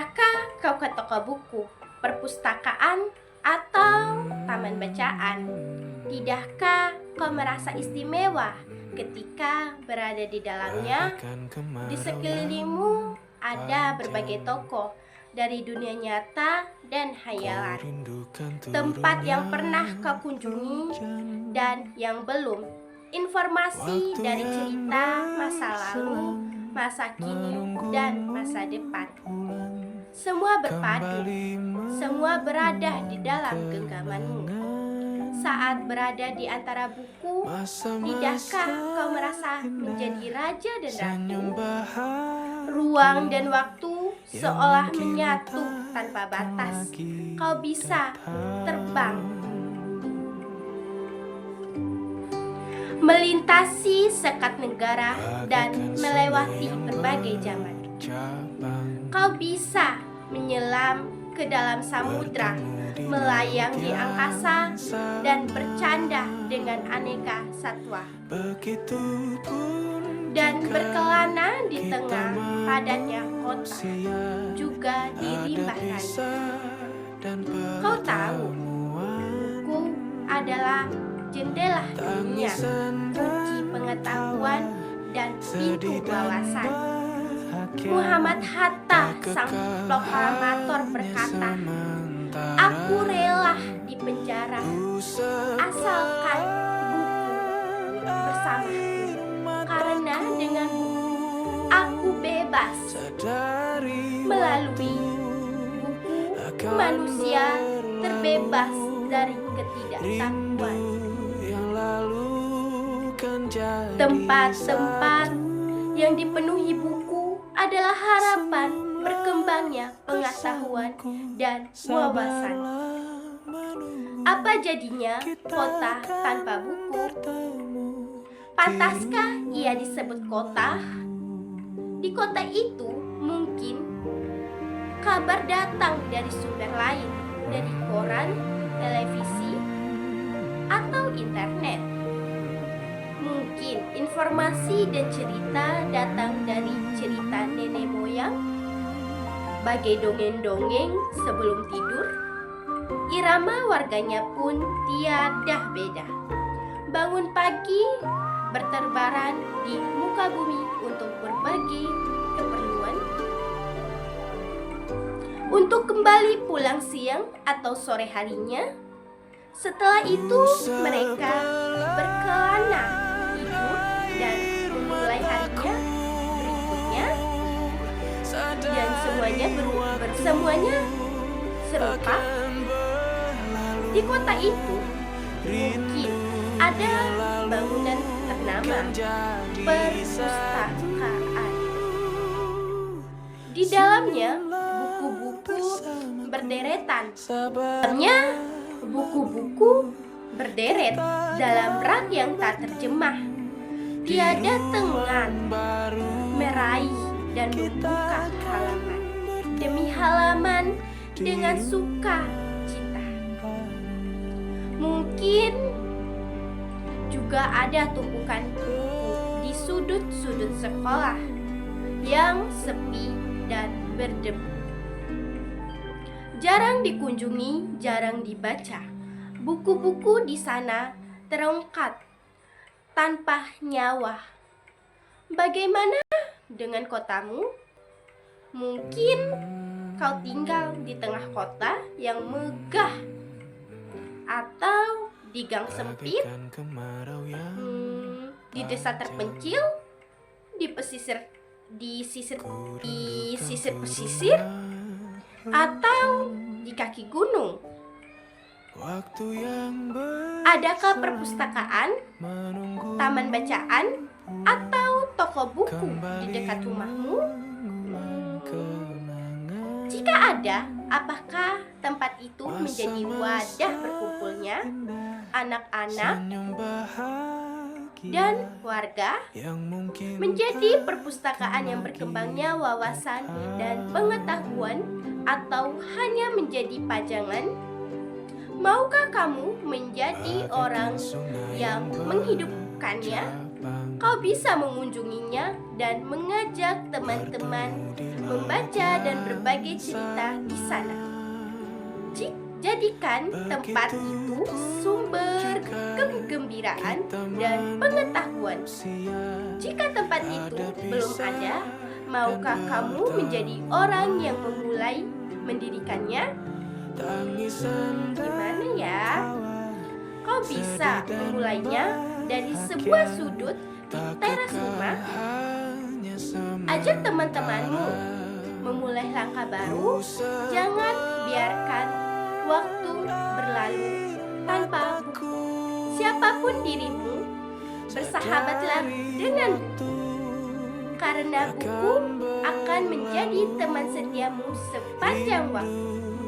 Pernahkah kau ke toko buku, perpustakaan, atau taman bacaan? Tidakkah kau merasa istimewa ketika berada di dalamnya? Di sekelilingmu ada berbagai toko dari dunia nyata dan hayalan, tempat yang pernah kau kunjungi dan yang belum, informasi dari cerita masa lalu, masa kini, dan masa depan. Semua berpadu, semua berada di dalam genggamanmu. Saat berada di antara buku, tidakkah kau merasa menjadi raja dan ratu? Ruang dan waktu seolah menyatu tanpa batas. Kau bisa terbang, melintasi sekat negara dan melewati berbagai zaman. Kau bisa menyelam ke dalam samudra, melayang di angkasa, dan bercanda dengan aneka satwa, dan berkelana di tengah padatnya kota, juga di rimbahan. Kau tahu, buku adalah jendela dunia, kunci pengetahuan, dan pintu wawasan. Muhammad Hatta, sang proklamator, berkata, "Aku rela di penjara asalkan buku bersamaku, karena dengan buku aku bebas." Melalui buku, manusia terbebas dari ketidaktahuan. Tempat-tempat yang dipenuhi buku adalah harapan berkembangnya pengetahuan dan wawasan. Apa jadinya kota tanpa buku? Pantaskah ia disebut kota? Di kota itu mungkin kabar datang dari sumber lain, dari koran, televisi, atau internet. Mungkin informasi dan cerita datang dari cerita nenek moyang, bagai dongeng-dongeng sebelum tidur. Irama warganya pun tiada beda. Bangun pagi, berterbaran di muka bumi untuk berbagai keperluan, untuk kembali pulang siang atau sore harinya. Setelah itu mereka berkelana, tidur, dan memulai harinya berikutnya, dan semuanya serupa. Di kota itu mungkin ada bangunan ternama, perpustakaan. Di dalamnya buku-buku berderetan. Buku-buku berderet dalam rak yang tak terjemah. Tiada tengan meraih dan membuka halaman demi halaman dengan sukacita. Mungkin juga ada tumpukan buku di sudut-sudut sekolah yang sepi dan berdebu. Jarang dikunjungi, jarang dibaca. Buku-buku di sana terangkat tanpa nyawa. Bagaimana dengan kotamu? Mungkin kau tinggal di tengah kota yang megah, atau di gang sempit, di desa terpencil, di pesisir pesisir, atau di kaki gunung. Adakah perpustakaan, taman bacaan, atau toko buku di dekat rumahmu? Jika ada, apakah tempat itu menjadi wadah berkumpulnya anak-anak dan warga? Menjadi perpustakaan yang berkembangnya wawasan dan pengetahuan, atau hanya menjadi pajangan? Maukah kamu menjadi orang yang menghidupkannya? kau bisa mengunjunginya dan mengajak teman-teman membaca dan berbagai cerita di sana. Jadikan tempat itu sumber kegembiraan dan pengetahuan. Jika tempat itu belum ada, maukah kamu menjadi orang yang memulai mendirikannya? Gimana ya? Kau bisa memulainya dari sebuah sudut di teras rumah. Ajak teman-temanmu memulai langkah baru. Jangan biarkan waktu berlalu tanpa buku. Siapapun dirimu, bersahabatlah dengan buku, karena buku akan menjadi teman setiamu sepanjang waktu.